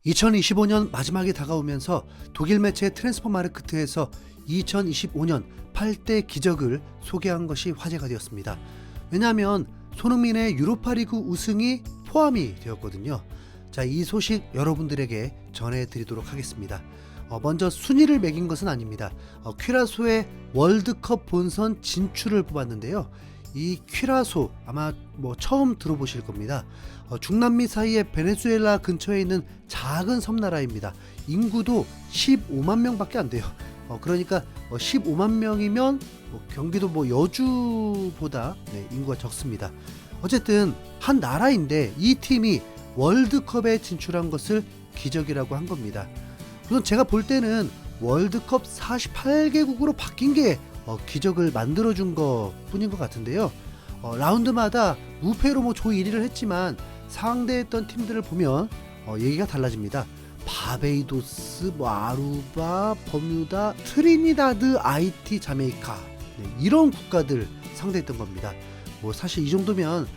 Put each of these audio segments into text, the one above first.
2025년 마지막이 다가오면서 독일 매체 트랜스퍼마르크트에서 2025년 8대 기적을 소개한 것이 화제가 되었습니다. 왜냐하면 손흥민의 유로파리그 우승이 포함이 되었거든요. 자, 이 소식 여러분들에게 전해드리도록 하겠습니다. 먼저 순위를 매긴 것은 아닙니다. 퀴라소의 월드컵 본선 진출을 뽑았는데요. 이 퀴라소 아마 처음 들어보실 겁니다. 중남미 사이의 베네수엘라 근처에 있는 작은 섬나라입니다. 인구도 15만 명밖에 안 돼요. 그러니까 15만 명이면 경기도 여주보다 인구가 적습니다. 어쨌든 한 나라인데 이 팀이 월드컵에 진출한 것을 기적이라고 한 겁니다. 우선 제가 볼 때는 월드컵 48개국으로 바뀐 게 기적을 만들어준 것 뿐인 것 같은데요. 라운드마다 무패로 조 1위를 했지만 상대했던 팀들을 보면 얘기가 달라집니다. 바베이도스, 아루바, 버뮤다, 트리니다드, 아이티, 자메이카 이런 국가들 상대했던 겁니다. 사실 이 정도면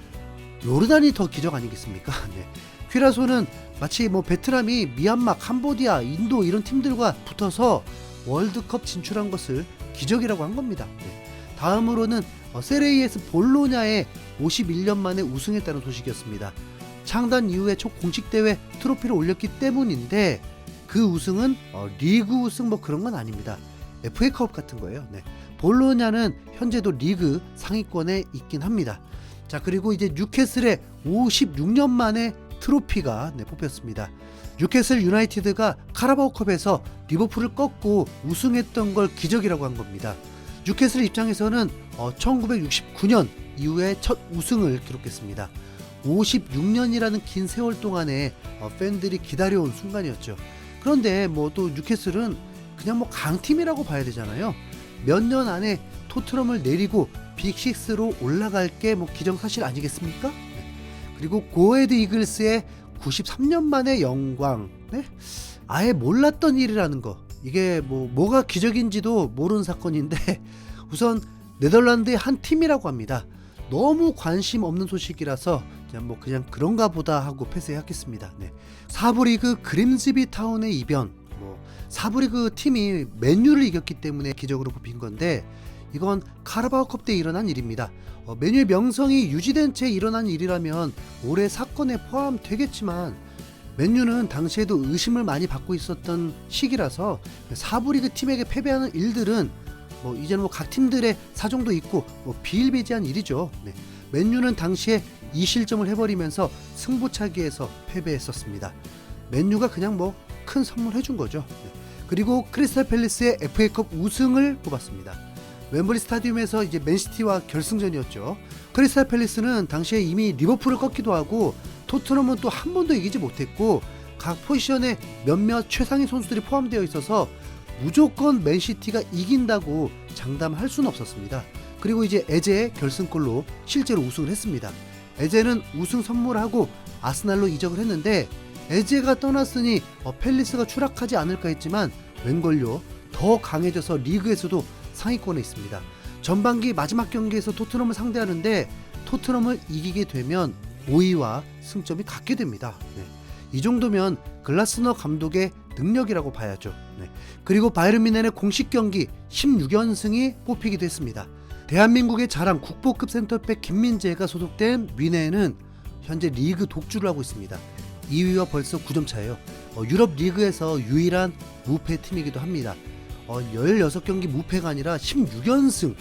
요르단이 더 기적 아니겠습니까? 퀴라소는 마치 베트남이 미얀마, 캄보디아, 인도 이런 팀들과 붙어서 월드컵 진출한 것을 기적이라고 한 겁니다. 다음으로는 세레이에스 볼로냐에 51년 만에 우승했다는 소식이었습니다. 창단 이후에 첫 공식 대회 트로피를 올렸기 때문인데 그 우승은 리그 우승 그런 건 아닙니다. FA컵 같은 거예요. 볼로냐는 현재도 리그 상위권에 있긴 합니다. 자, 그리고 이제 뉴캐슬의 56년 만에 트로피가 뽑혔습니다. 뉴캐슬 유나이티드가 카라바오컵에서 리버풀을 꺾고 우승했던 걸 기적이라고 한 겁니다. 뉴캐슬 입장에서는 1969년 이후에 첫 우승을 기록했습니다. 56년이라는 긴 세월 동안에 팬들이 기다려온 순간이었죠. 그런데 또 뉴캐슬은 그냥 강팀이라고 봐야 되잖아요. 몇 년 안에 토트넘을 내리고 빅6로 올라갈 게 기정사실 아니겠습니까? 그리고 고헤드 이글스의 93년 만의 영광. 아예 몰랐던 일이라는 거. 이게 뭐가 기적인지도 모르는 사건인데 우선 네덜란드의 한 팀이라고 합니다. 너무 관심 없는 소식이라서 그냥 그런가 보다 하고 패스하겠습니다. 사부리그 그림즈비 타운의 이변. 사부리그 팀이 맨유를 이겼기 때문에 기적으로 뽑힌 건데 이건 카라바오컵 때 일어난 일입니다. 맨유의 명성이 유지된 채 일어난 일이라면 올해 사건에 포함되겠지만 맨유는 당시에도 의심을 많이 받고 있었던 시기라서 사부리그 팀에게 패배하는 일들은 이제는 각 팀들의 사정도 있고 비일비재한 일이죠. 맨유는 당시에 2실점을 해버리면서 승부차기에서 패배했었습니다. 맨유가 그냥 큰 선물 해준 거죠. 그리고 크리스탈 팰리스의 FA컵 우승을 뽑았습니다. 웸블리 스타디움에서 이제 맨시티와 결승전이었죠. 크리스탈 팰리스는 당시에 이미 리버풀을 꺾기도 하고 토트넘은 또 한 번도 이기지 못했고 각 포지션에 몇몇 최상위 선수들이 포함되어 있어서 무조건 맨시티가 이긴다고 장담할 수는 없었습니다. 그리고 이제 에제의 결승골로 실제로 우승을 했습니다. 에제는 우승 선물하고 아스날로 이적을 했는데 에제가 떠났으니 팰리스가 추락하지 않을까 했지만 웬걸요, 더 강해져서 리그에서도 상위권에 있습니다. 전반기 마지막 경기에서 토트넘을 상대하는데 토트넘을 이기게 되면 5위와 승점이 같게 됩니다. 이 정도면 글라스너 감독의 능력이라고 봐야죠. 그리고 바이에른 뮌헨의 공식 경기 16연승이 뽑히기도 했습니다. 대한민국의 자랑 국보급 센터백 김민재가 소속된 뮌헨은 현재 리그 독주를 하고 있습니다. 2위와 벌써 9점 차예요. 유럽 리그에서 유일한 무패 팀이기도 합니다. 16경기 무패가 아니라 16연승.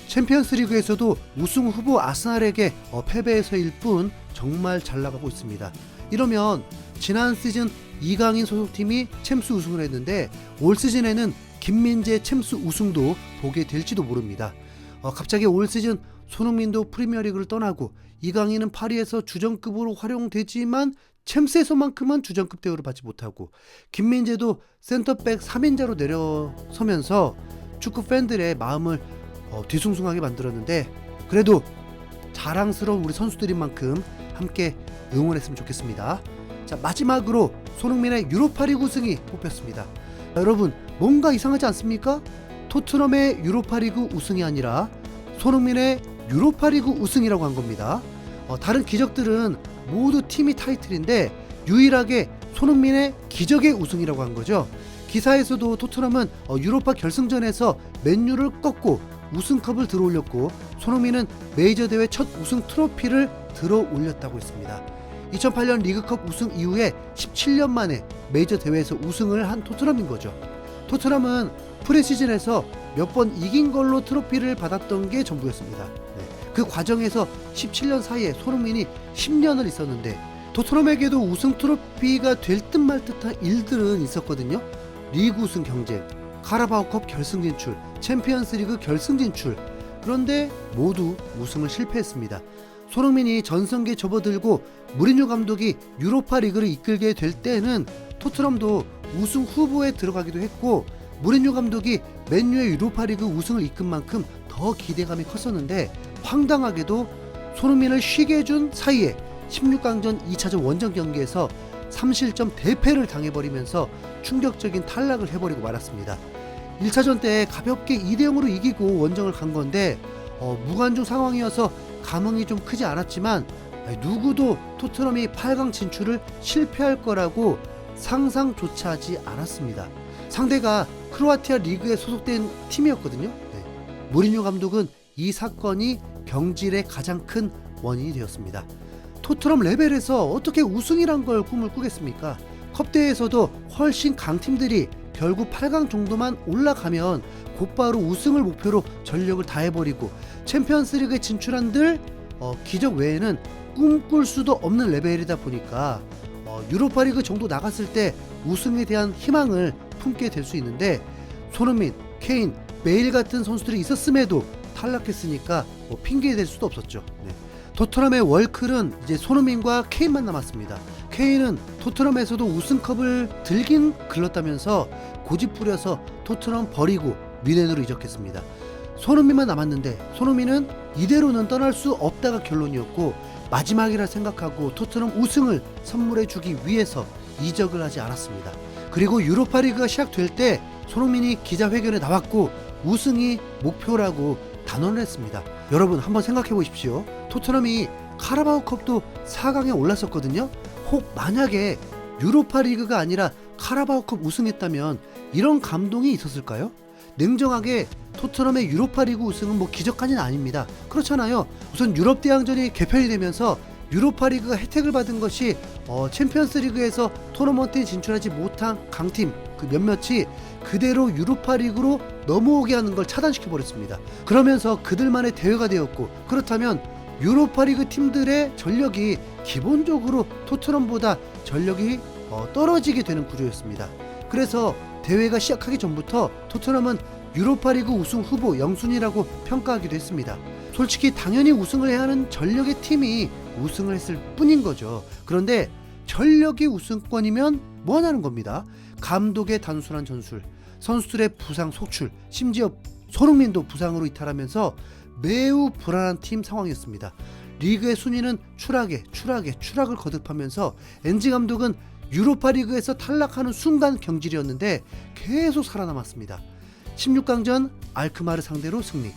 챔피언스 리그에서도 우승 후보 아스날에게 패배해서일 뿐 정말 잘 나가고 있습니다. 이러면 지난 시즌 이강인 소속팀이 챔스 우승을 했는데 올 시즌에는 김민재 챔스 우승도 보게 될지도 모릅니다. 갑자기 올 시즌 손흥민도 프리미어리그를 떠나고 이강인은 파리에서 주전급으로 활용되지만 챔스에서만큼은 주전급 대우를 받지 못하고 김민재도 센터백 3인자로 내려서면서 축구 팬들의 마음을 뒤숭숭하게 만들었는데 그래도 자랑스러운 우리 선수들인 만큼 함께 응원했으면 좋겠습니다. 자, 마지막으로 손흥민의 유로파리그 우승이 뽑혔습니다. 여러분, 뭔가 이상하지 않습니까? 토트넘의 유로파리그 우승이 아니라 손흥민의 유로파리그 우승이라고 한 겁니다. 다른 기적들은 모두 팀이 타이틀인데 유일하게 손흥민의 기적의 우승이라고 한 거죠. 기사에서도 토트넘은 유로파 결승전에서 맨유를 꺾고 우승컵을 들어올렸고, 손흥민은 메이저 대회 첫 우승 트로피를 들어올렸다고 했습니다. 2008년 리그컵 우승 이후에 17년 만에 메이저 대회에서 우승을 한 토트넘인 거죠. 토트넘은 프리시즌에서 몇 번 이긴 걸로 트로피를 받았던 게 전부였습니다. 그 과정에서 17년 사이에 손흥민이 10년을 있었는데, 토트넘에게도 우승 트로피가 될 듯 말 듯한 일들은 있었거든요. 리그 우승 경쟁, 카라바오컵 결승 진출, 챔피언스리그 결승 진출. 그런데 모두 우승을 실패했습니다. 손흥민이 전성기에 접어들고 무리뉴 감독이 유로파 리그를 이끌게 될 때는 토트넘도 우승 후보에 들어가기도 했고, 무리뉴 감독이 맨유의 유로파 리그 우승을 이끈 만큼 더 기대감이 컸었는데, 황당하게도 손흥민을 쉬게 해준 사이에 16강전 2차전 원정 경기에서 3실점 대패를 당해버리면서 충격적인 탈락을 해버리고 말았습니다. 1차전 때 가볍게 2대0으로 이기고 원정을 간 건데, 무관중 상황이어서 감흥이 좀 크지 않았지만, 누구도 토트넘이 8강 진출을 실패할 거라고 상상조차 하지 않았습니다. 상대가 크로아티아 리그에 소속된 팀이었거든요. 무리뉴 감독은 이 사건이 경질의 가장 큰 원인이 되었습니다. 토트넘 레벨에서 어떻게 우승이란 걸 꿈을 꾸겠습니까? 컵대회에서도 훨씬 강팀들이 결국 8강 정도만 올라가면 곧바로 우승을 목표로 전력을 다해버리고, 챔피언스리그에 진출한들 기적 외에는 꿈꿀 수도 없는 레벨이다 보니까 유로파리그 정도 나갔을 때 우승에 대한 희망을 품게 될 수 있는데, 손흥민, 케인, 베일 같은 선수들이 있었음에도 탈락했으니까 핑계 댈 수도 없었죠. 토트넘의 월클은 이제 손흥민과 케인만 남았습니다. 케인은 토트넘에서도 우승컵을 들긴 글렀다면서 고집 부려서 토트넘 버리고 뮌헨으로 이적했습니다. 손흥민만 남았는데, 손흥민은 이대로는 떠날 수 없다가 결론이었고, 마지막이라 생각하고 토트넘 우승을 선물해주기 위해서 이적을 하지 않았습니다. 그리고 유로파리그가 시작될 때 손흥민이 기자회견에 나왔고 우승이 목표라고 단언을 했습니다. 여러분 한번 생각해 보십시오. 토트넘이 카라바오컵도 4강에 올랐었거든요. 혹 만약에 유로파리그가 아니라 카라바오컵 우승했다면 이런 감동이 있었을까요? 냉정하게 토트넘의 유로파리그 우승은 기적까지는 아닙니다. 그렇잖아요. 우선 유럽 대항전이 개편이 되면서 유로파리그가 혜택을 받은 것이 챔피언스리그에서 토너먼트에 진출하지 못한 강팀 그 몇몇이 그대로 유로파리그로 넘어오게 하는 걸 차단시켜 버렸습니다. 그러면서 그들만의 대회가 되었고, 그렇다면 유로파리그 팀들의 전력이 기본적으로 토트넘보다 전력이 떨어지게 되는 구조였습니다. 그래서 대회가 시작하기 전부터 토트넘은 유로파리그 우승 후보 0순위라고 평가하기도 했습니다. 솔직히 당연히 우승을 해야 하는 전력의 팀이 우승을 했을 뿐인 거죠. 그런데 전력이 우승권이면 뭐 하냐는 겁니다. 감독의 단순한 전술, 선수들의 부상 속출, 심지어 손흥민도 부상으로 이탈하면서 매우 불안한 팀 상황이었습니다. 리그의 순위는 추락을 거듭하면서 엔지 감독은 유로파리그에서 탈락하는 순간 경질이었는데 계속 살아남았습니다. 16강전 알크마르 상대로 승리,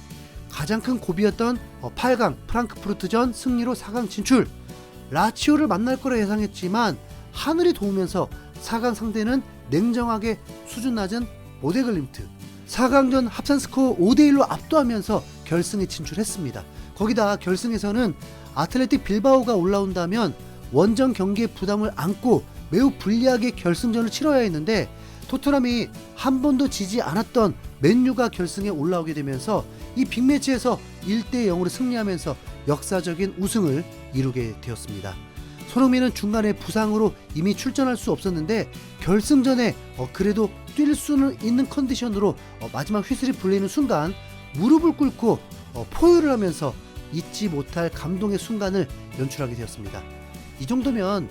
가장 큰 고비였던 8강 프랑크푸르트전 승리로 4강 진출, 라치오를 만날 거라 예상했지만 하늘이 도우면서 4강 상대는 냉정하게 수준 낮은 보데글림트, 4강전 합산 스코어 5대1로 압도하면서 결승에 진출했습니다. 거기다 결승에서는 아틀레틱 빌바오가 올라온다면 원정 경기의 부담을 안고 매우 불리하게 결승전을 치러야 했는데, 토트넘이 한 번도 지지 않았던 맨유가 결승에 올라오게 되면서 이 빅매치에서 1대0으로 승리하면서 역사적인 우승을 이루게 되었습니다. 손흥민은 중간에 부상으로 이미 출전할 수 없었는데 결승전에 그래도 뛸 수는 있는 컨디션으로 마지막 휘슬이 불리는 순간 무릎을 꿇고 포효를 하면서 잊지 못할 감동의 순간을 연출하게 되었습니다. 이 정도면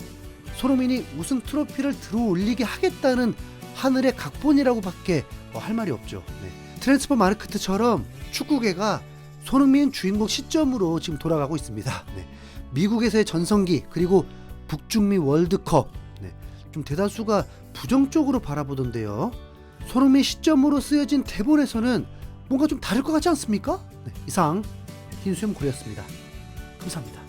손흥민이 우승 트로피를 들어올리게 하겠다는 하늘의 각본이라고 밖에 할 말이 없죠. 트랜스퍼 마르크트처럼 축구계가 손흥민 주인공 시점으로 지금 돌아가고 있습니다. 미국에서의 전성기, 그리고 북중미 월드컵, 좀 대다수가 부정적으로 바라보던데요. 손흥민 시점으로 쓰여진 대본에서는 뭔가 좀 다를 것 같지 않습니까? 이상 흰수염 고래였습니다. 감사합니다.